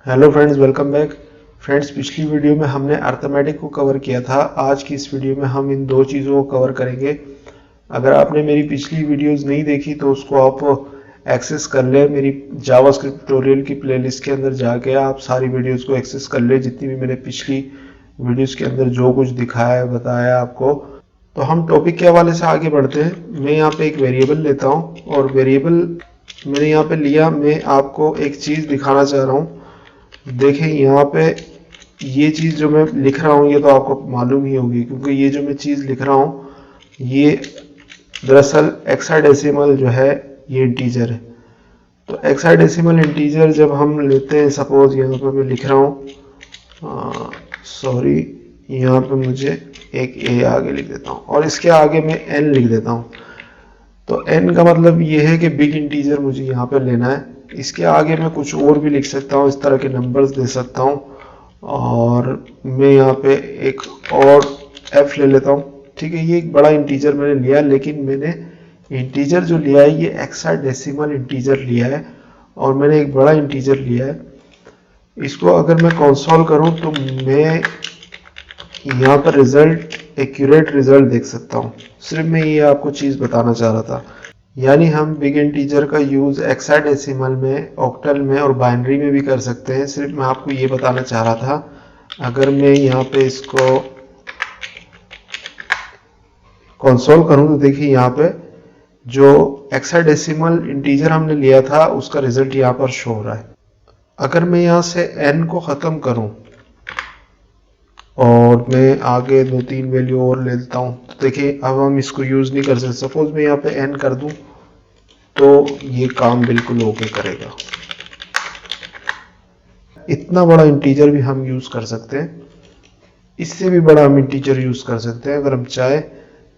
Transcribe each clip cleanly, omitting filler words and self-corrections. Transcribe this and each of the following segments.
Hello friends, welcome back. Friends, पिछली video में हमने अर्थमेटिक को कवर किया था। आज की इस वीडियो में हम इन दो चीज़ों को कवर करेंगे। अगर आपने मेरी पिछली वीडियोस नहीं देखी तो उसको आप एक्सेस कर ले। मेरी जावास्क्रिप्ट ट्यूटोरियल की प्लेलिस्ट के अंदर जाके आप सारी वीडियोस को एक्सेस कर ले, जितनी भी मैंने पिछली वीडियोस के अंदर जो कुछ दिखाया है, बताया आपको। तो हम टॉपिक के हवाले से आगे बढ़ते हैं। मैं यहाँ पे एक वेरिएबल लेता हूँ और वेरिएबल मैंने यहाँ पे लिया। मैं आपको एक चीज़ दिखाना चाह रहा हूँ। देखें यहाँ पे, ये चीज़ जो मैं लिख रहा हूँ ये तो आपको मालूम ही होगी, क्योंकि ये जो मैं चीज़ लिख रहा हूँ ये दरअसल हेक्साडेसिमल जो है ये इंटीजर है। तो हेक्साडेसिमल इंटीजर जब हम लेते हैं, सपोज यहाँ पे मैं लिख रहा हूँ, सॉरी, यहाँ पे मुझे एक ए आगे लिख देता हूँ और इसके आगे मैं एन लिख देता हूँ। तो एन का मतलब ये है कि बिग इंटीजर मुझे यहाँ पे लेना है। इसके आगे मैं कुछ और भी लिख सकता हूँ, इस तरह के नंबर्स दे सकता हूँ। और मैं यहाँ पे एक और एफ ले लेता हूँ। ठीक है, ये एक बड़ा इंटीजर मैंने लिया, लेकिन मैंने इंटीजर जो लिया है ये हेक्साडेसिमल इंटीजर लिया है और मैंने एक बड़ा इंटीजर लिया है। इसको अगर मैं कंसोल करूँ तो मैं यहाँ पर रिजल्ट, एक्यूरेट रिजल्ट देख सकता हूँ। सिर्फ मैं ये आपको चीज़ बताना चाह रहा था। यानी हम बिग इंटीजर का यूज़ हेक्साडेसिमल में, ऑक्टल में और बाइनरी में भी कर सकते हैं। सिर्फ मैं आपको ये बताना चाह रहा था। अगर मैं यहाँ पे इसको कंसोल करूँ तो देखिए यहाँ पे जो हेक्साडेसिमल इंटीजर हमने लिया था उसका रिजल्ट यहाँ पर शो हो रहा है। अगर मैं यहाँ से n को ख़त्म करूँ और मैं आगे 2-3 वैल्यू और ले लेता हूँ, तो देखिए अब हम इसको यूज़ नहीं कर सकते। सपोज मैं यहाँ पे n कर दूँ तो ये काम बिल्कुल ओके करेगा। इतना बड़ा इंटीजर भी हम यूज़ कर सकते हैं, इससे भी बड़ा हम इंटीजर यूज़ कर सकते हैं अगर हम चाहे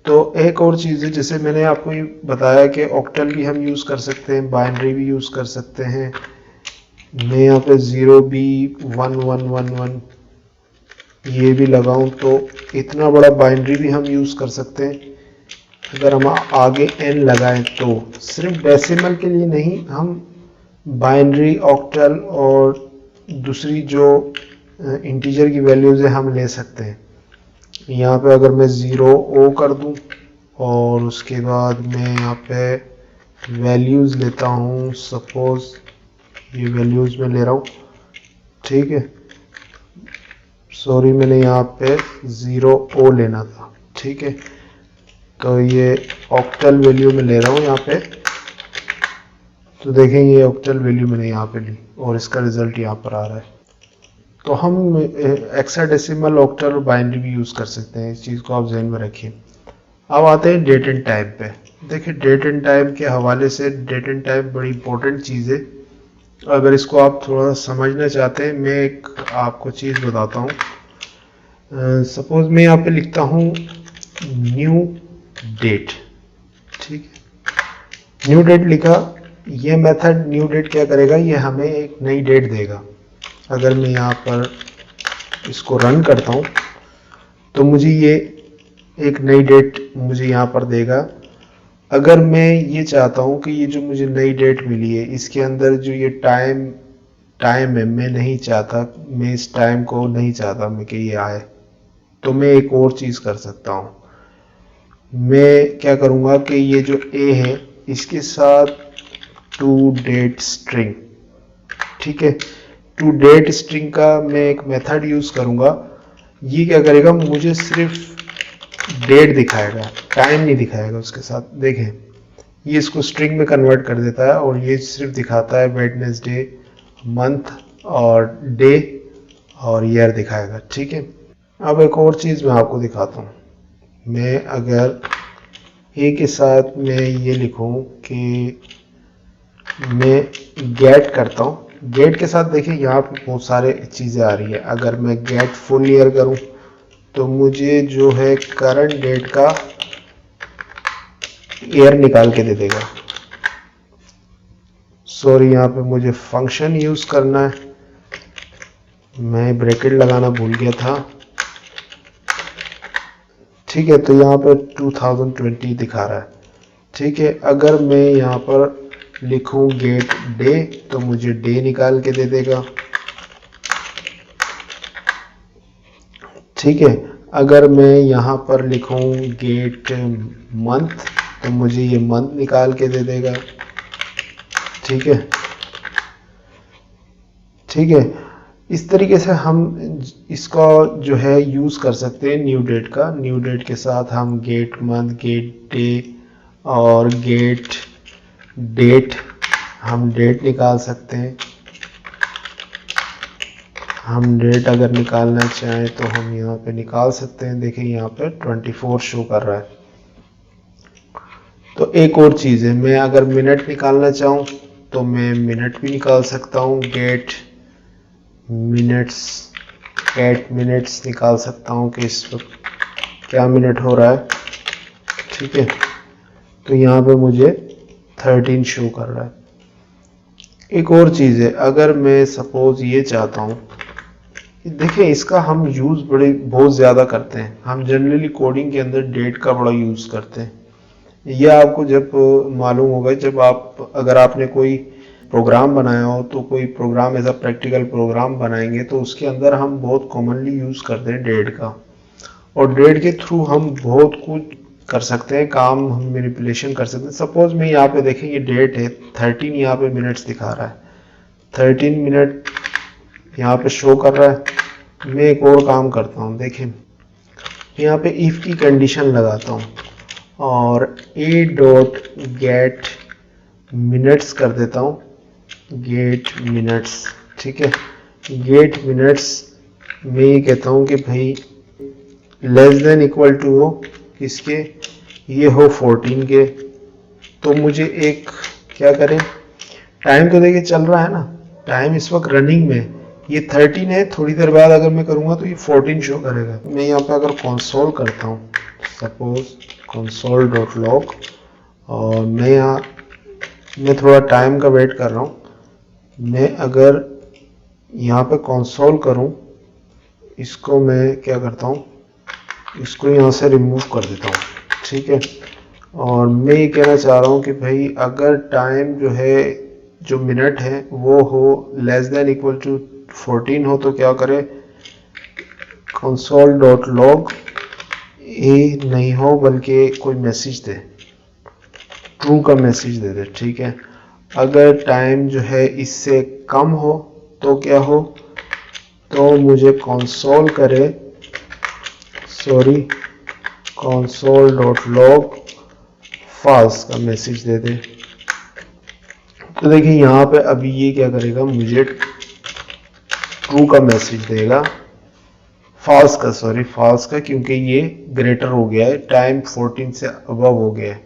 तो। एक और चीज़ है, जैसे मैंने आपको ये बताया कि ऑक्टल भी हम यूज़ कर सकते हैं, बाइनरी भी यूज़ कर सकते हैं। मैं यहाँ पे 0B1111 ये भी लगाऊं तो इतना बड़ा बाइनरी भी हम यूज़ कर सकते हैं। अगर हम आगे n लगाएं तो सिर्फ डेसिमल के लिए नहीं, हम बाइनरी, ऑक्टल और दूसरी जो इंटीजर की वैल्यूज़ है हम ले सकते हैं। यहाँ पे अगर मैं 0 कर दूं और उसके बाद मैं यहाँ पे वैल्यूज़ लेता हूँ, सपोज ये वैल्यूज़ में ले रहा हूँ। ठीक है, सॉरी, मैंने यहाँ पे 0 लेना था। ठीक है, तो ये ऑक्टल वैल्यू में ले रहा हूँ यहाँ पे। तो देखें ये ऑक्टल वैल्यू मैंने यहाँ पे ली और इसका रिजल्ट यहाँ पर आ रहा है। तो हम हेक्साडेसिमल, ऑक्टल और बाइनरी भी यूज़ कर सकते हैं। इस चीज़ को आप जहन में रखिए। अब आते हैं डेट एंड टाइम पे। देखिए डेट एंड टाइम के हवाले से, डेट एंड टाइम बड़ी इंपॉर्टेंट चीज़ है। अगर इसको आप थोड़ा समझना चाहते हैं, मैं एक आपको चीज़ बताता हूँ। सपोज मैं यहाँ पे लिखता हूँ न्यू डेट। ठीक है, न्यू डेट लिखा। ये मेथड न्यू डेट क्या करेगा, ये हमें एक नई डेट देगा। अगर मैं यहाँ पर इसको रन करता हूँ तो मुझे ये एक नई डेट मुझे यहाँ पर देगा। अगर मैं ये चाहता हूँ कि ये जो मुझे नई डेट मिली है इसके अंदर जो ये टाइम है, मैं नहीं चाहता, मैं इस टाइम को नहीं चाहता मैं कि ये आए, तो मैं एक और चीज़ कर सकता हूँ। मैं क्या करूँगा कि ये जो ए है इसके साथ टू डेट स्ट्रिंग, ठीक है, टू डेट स्ट्रिंग का मैं एक मेथड यूज़ करूँगा। ये क्या करेगा, मुझे सिर्फ डेट दिखाएगा, टाइम नहीं दिखाएगा उसके साथ। देखें ये इसको स्ट्रिंग में कन्वर्ट कर देता है और ये सिर्फ दिखाता है वेडनेसडे, मंथ और डे और ईयर दिखाएगा। ठीक है, अब एक और चीज़ मैं आपको दिखाता हूँ। मैं अगर ए के साथ मैं ये लिखूँ कि मैं गेट करता हूँ, गेट के साथ देखिए यहाँ पे बहुत सारे चीज़ें आ रही है। अगर मैं गेट फुल ईयर करूँ तो मुझे जो है करंट डेट का ईयर निकाल के दे देगा। सॉरी, यहाँ पे मुझे फंक्शन यूज़ करना है, मैं ब्रैकेट लगाना भूल गया था। ठीक है, तो यहाँ पर 2020 दिखा रहा है। ठीक है, अगर मैं यहाँ पर लिखूँ गेट डे तो मुझे डे निकाल के दे देगा। ठीक है। अगर मैं यहाँ पर लिखूँ गेट मंथ तो मुझे ये मंथ निकाल के दे देगा। ठीक है, ठीक है। इस तरीके से हम इसका जो है यूज़ कर सकते हैं न्यू डेट का। न्यू डेट के साथ हम गेट मंथ, गेट डे और गेट डेट, हम डेट निकाल सकते हैं। हम डेट अगर निकालना चाहें तो हम यहाँ पे निकाल सकते हैं। देखिए यहाँ पे 24 शो कर रहा है। तो एक और चीज़ है, मैं अगर मिनट निकालना चाहूँ तो मैं मिनट भी निकाल सकता हूँ। गेट मिनट्स, गेट मिनट्स निकाल सकता हूँ कि इस वक्त क्या मिनट हो रहा है। ठीक है, तो यहाँ पे मुझे 13 शो कर रहा है। एक और चीज़ है, अगर मैं सपोज ये चाहता हूँ, देखिए इसका हम यूज़ बहुत ज़्यादा करते हैं। हम जनरली कोडिंग के अंदर डेट का बड़ा यूज़ करते हैं। यह आपको जब मालूम होगा, जब आप अगर आपने कोई प्रोग्राम बनाया हो, तो कोई प्रोग्राम ऐसा प्रैक्टिकल प्रोग्राम बनाएंगे तो उसके अंदर हम बहुत कॉमनली यूज़ करते हैं डेट का। और डेट के थ्रू हम बहुत कुछ कर सकते हैं, काम हम मैनिपुलेशन कर सकते हैं। सपोज मैं यहाँ पे देखें ये डेट है 13, यहाँ पे मिनट्स दिखा रहा है, 13 मिनट यहाँ पे शो कर रहा है। मैं एक और काम करता हूँ, देखें यहाँ पे इफ़ की कंडीशन लगाता हूँ और a डॉट गेट मिनट्स कर देता हूँ, गेट मिनट्स। ठीक है, गेट मिनट्स में ये कहता हूँ कि भाई लेस देन इक्वल टू हो किसके, ये हो 14 के। तो मुझे एक क्या करें, टाइम तो देखिए चल रहा है ना, टाइम इस वक्त रनिंग में ये 13 है, थोड़ी देर बाद अगर मैं करूँगा तो ये 14 शो करेगा। मैं यहाँ पे अगर कंसोल करता हूँ, सपोज कंसोल डॉट लॉग, और मैं थोड़ा टाइम का वेट कर रहा हूँ। मैं अगर यहाँ पे कंसोल करूँ, इसको मैं क्या करता हूँ, इसको यहाँ से रिमूव कर देता हूँ। ठीक है, और मैं ये कहना चाह रहा हूँ कि भाई अगर टाइम जो है, जो मिनट है वो हो लेस देन इक्वल टू 14 हो तो क्या करे, कंसोल डॉट लॉग ए नहीं हो बल्कि कोई मैसेज दे, ट्रू का मैसेज दे दे। ठीक है, अगर टाइम जो है इससे कम हो तो क्या हो, तो मुझे कंसोल करे, sorry console dot log false का मैसेज दे दे। तो देखिए यहाँ पे अभी ये क्या करेगा, मुझे ट्रू का मैसेज देगा, फॉल्स का, सॉरी फॉल्स का, क्योंकि ये ग्रेटर हो गया है, टाइम 14 से अबव हो गया है।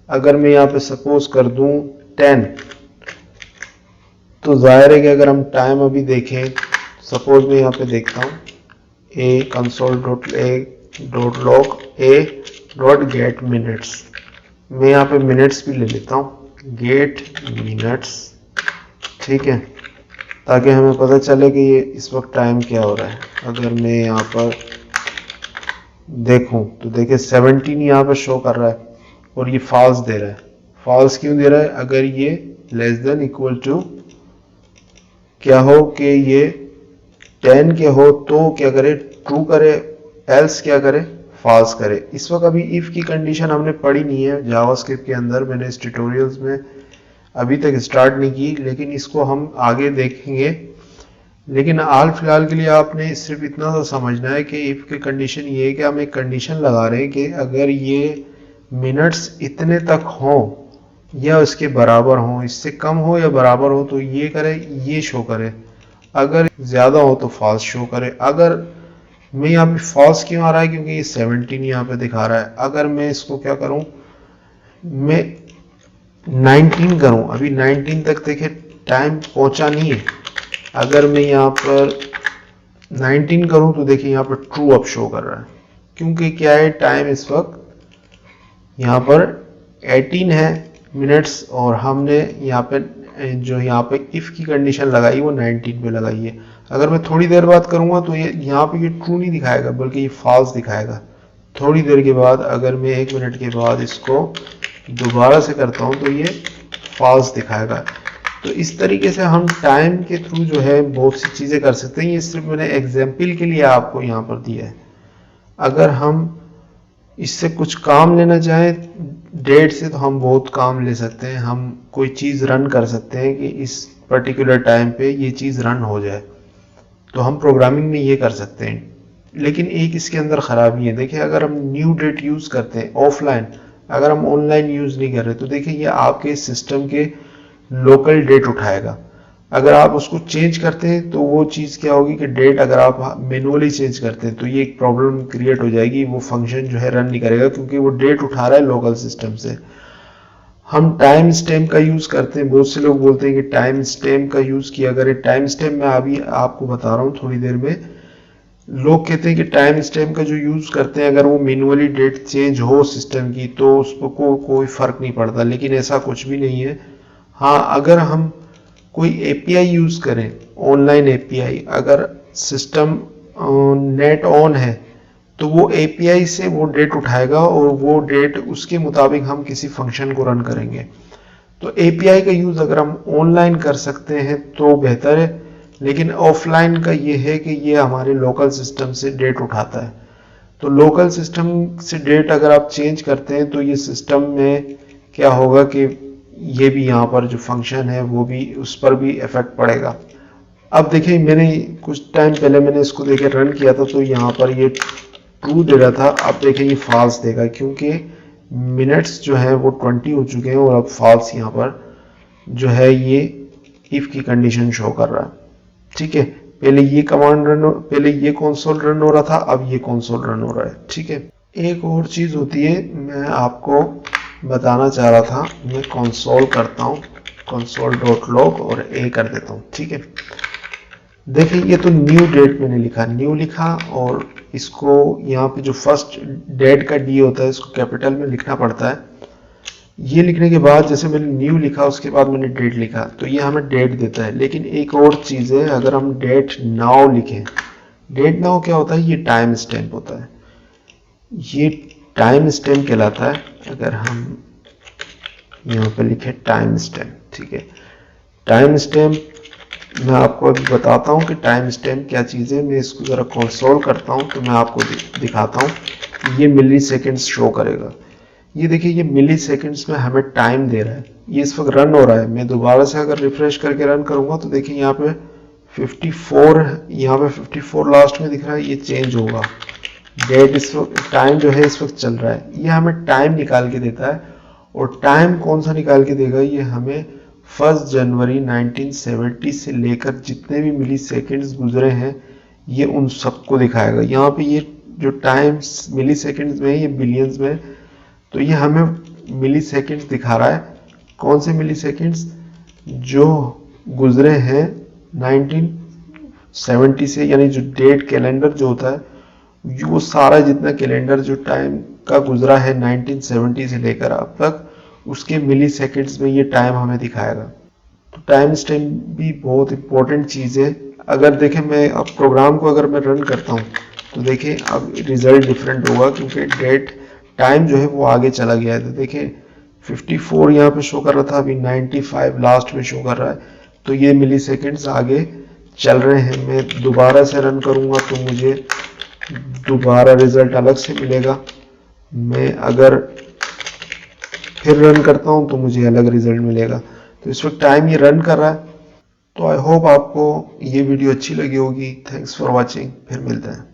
अगर मैं यहाँ पे सपोज कर दूं 10, तो जाहिर है कि अगर हम टाइम अभी देखें, सपोज मैं यहाँ पे देखता हूँ a console dot log a dot get minutes, मैं यहाँ पे मिनट्स भी ले लेता हूँ, गेट मिनट्स। ठीक है, ताकि हमें पता चले कि ये इस वक्त टाइम क्या हो रहा है। अगर मैं यहाँ पर देखूं तो देखिए 17 यहाँ पर शो कर रहा है और ये फॉल्स दे रहा है। फॉल्स क्यों दे रहा है, अगर ये लेस देन इक्वल टू क्या हो कि ये 10 के हो तो क्या करे, ट्रू करे, एल्स क्या करे, फॉल्स करे। इस वक्त अभी इफ की कंडीशन हमने पढ़ी नहीं है जावास्क्रिप्ट के अंदर, मैंने इस ट्यूटोरियल्स में अभी तक स्टार्ट नहीं की, लेकिन इसको हम आगे देखेंगे। लेकिन हाल फिलहाल के लिए आपने सिर्फ इतना सा समझना है कि इफ की कंडीशन ये है कि हम एक कंडीशन लगा रहे हैं कि अगर ये मिनट्स इतने तक हों या उसके बराबर हों, इससे कम हो या बराबर हो तो ये करे, ये शो करे, अगर ज़्यादा हो तो फॉल्स शो करे। अगर मैं यहाँ पे फॉल्स क्यों आ रहा है, क्योंकि ये 17 यहाँ पे दिखा रहा है। अगर मैं इसको क्या करूँ, मैं 19 करूँ, अभी 19 तक देखिए टाइम पहुँचा नहीं है। अगर मैं यहाँ पर 19 करूँ तो देखिए यहाँ पर ट्रू अप शो कर रहा है, क्योंकि क्या है, टाइम इस वक्त यहाँ पर 18 है मिनट्स, और हमने यहाँ पे जो यहाँ पे इफ़ की कंडीशन लगाई वो 19 पे लगाई है। अगर मैं थोड़ी देर बाद करूँगा तो ये यहाँ पे ये ट्रू नहीं दिखाएगा बल्कि ये फॉल्स दिखाएगा। थोड़ी देर के बाद अगर मैं 1 मिनट के बाद इसको दोबारा से करता हूँ तो ये फॉल्स दिखाएगा। तो इस तरीके से हम टाइम के थ्रू जो है बहुत सी चीज़ें कर सकते हैं। ये सिर्फ मैंने एग्जाम्पल के लिए आपको यहाँ पर दिया है। अगर हम इससे कुछ काम लेना चाहें डेट से, तो हम बहुत काम ले सकते हैं। हम कोई चीज़ रन कर सकते हैं कि इस पर्टिकुलर टाइम पे ये चीज़ रन हो जाए, तो हम प्रोग्रामिंग में ये कर सकते हैं। लेकिन एक इसके अंदर ख़राबी है, देखिए अगर हम न्यू डेट यूज़ करते हैं ऑफलाइन, अगर हम ऑनलाइन यूज़ नहीं कर रहे, तो देखिए ये आपके सिस्टम के लोकल डेट उठाएगा। अगर आप उसको चेंज करते हैं तो वो चीज़ क्या होगी कि डेट अगर आप मैनुअली चेंज करते हैं तो ये एक प्रॉब्लम क्रिएट हो जाएगी, वो फंक्शन जो है रन नहीं करेगा क्योंकि वो डेट उठा रहा है लोकल सिस्टम से। हम टाइम स्टैम्प का यूज़ करते हैं, बहुत से लोग बोलते हैं कि टाइम स्टैम्प का यूज़ किया करें। टाइम स्टैम्प मैं अभी आपको बता रहा हूँ थोड़ी देर में। लोग कहते हैं कि टाइम स्टैम्प का जो यूज़ करते हैं, अगर वो मैनुअली डेट चेंज हो सिस्टम की तो उसको कोई फ़र्क नहीं पड़ता, लेकिन ऐसा कुछ भी नहीं है। हाँ, अगर हम कोई एपीआई यूज़ करें, ऑनलाइन एपीआई, अगर सिस्टम नेट ऑन है तो वो एपीआई से वो डेट उठाएगा और वो डेट उसके मुताबिक हम किसी फंक्शन को रन करेंगे। तो एपीआई का यूज़ अगर हम ऑनलाइन कर सकते हैं तो बेहतर है, लेकिन ऑफलाइन का ये है कि ये हमारे लोकल सिस्टम से डेट उठाता है। तो लोकल सिस्टम से डेट अगर आप चेंज करते हैं तो ये सिस्टम में क्या होगा कि ये भी यहाँ पर जो फंक्शन है वो भी, उस पर भी इफेक्ट पड़ेगा। अब देखिए मैंने कुछ टाइम पहले मैंने इसको देखिए रन किया था तो यहाँ पर ये ट्रू दे रहा था, अब देखिए ये फॉल्स देगा क्योंकि मिनट्स जो है वो 20 हो चुके हैं और अब फॉल्स यहाँ पर जो है ये इफ की कंडीशन शो कर रहा है। ठीक है, पहले ये कमांड रन हो, पहले ये कंसोल रन हो रहा था, अब ये कंसोल रन हो रहा है। ठीक है, एक और चीज़ होती है मैं आपको बताना चाह रहा था, मैं कंसोल करता हूँ, console.log और ए कर देता हूँ। ठीक है, देखिए ये तो न्यू डेट मैंने लिखा, न्यू लिखा, और इसको यहाँ पे जो फर्स्ट डेट का डी होता है इसको कैपिटल में लिखना पड़ता है। ये लिखने के बाद जैसे मैंने न्यू लिखा उसके बाद मैंने डेट लिखा तो ये हमें डेट देता है। लेकिन एक और चीज़ है, अगर हम डेट नाउ लिखें, डेट नाउ क्या होता है, ये टाइम स्टैम्प होता है, ये टाइम स्टैम्प कहलाता है। अगर हम यहाँ पे लिखे टाइम स्टैम्प, ठीक है, टाइम स्टैम्प मैं आपको अभी बताता हूँ कि टाइम स्टैम्प क्या चीज़ है। मैं इसको ज़रा कंसोल करता हूँ तो मैं आपको दिखाता हूँ। ये मिली सेकेंड्स शो करेगा, ये देखिए ये मिली सेकेंड्स में हमें टाइम दे रहा है, ये इस वक्त रन हो रहा है। मैं दोबारा से अगर रिफ्रेश करके रन करूँगा तो देखिए यहाँ पे 54, यहाँ पे 54 लास्ट में दिख रहा है, ये चेंज होगा। डेट इस वक्त, टाइम जो है इस वक्त चल रहा है, ये हमें टाइम निकाल के देता है। और टाइम कौन सा निकाल के देगा, ये हमें 1 जनवरी 1970 से लेकर जितने भी मिली सेकेंड्स गुजरे हैं ये उन सबको दिखाएगा। यहाँ पे ये जो टाइम्स मिली सेकेंड्स में है ये बिलियंस में, तो ये हमें मिली सेकेंड्स दिखा रहा है। कौन से मिली सेकेंड्स, जो गुजरे हैं 1970 से, यानी जो डेट कैलेंडर जो होता है वो सारा जितना कैलेंडर जो टाइम का गुजरा है 1970 से लेकर अब तक, उसके मिली सेकेंड्स में ये टाइम हमें दिखाएगा। तो टाइम स्टैम्प भी बहुत इंपॉर्टेंट चीज़ है। अगर देखें मैं अब प्रोग्राम को अगर मैं रन करता हूँ तो देखें अब रिजल्ट डिफरेंट होगा क्योंकि डेट टाइम जो है वो आगे चला गया है। तो देखिए 54 यहाँ पे शो कर रहा था, अभी 95 लास्ट में शो कर रहा है, तो ये मिली सेकेंड्स आगे चल रहे हैं। मैं दोबारा से रन करूँगा तो मुझे दोबारा रिजल्ट अलग से मिलेगा। मैं अगर फिर रन करता हूँ तो मुझे अलग रिजल्ट मिलेगा। तो इस वक्त टाइम ये रन कर रहा है। तो आई होप आपको ये वीडियो अच्छी लगी होगी। थैंक्स फॉर वॉचिंग, फिर मिलते हैं।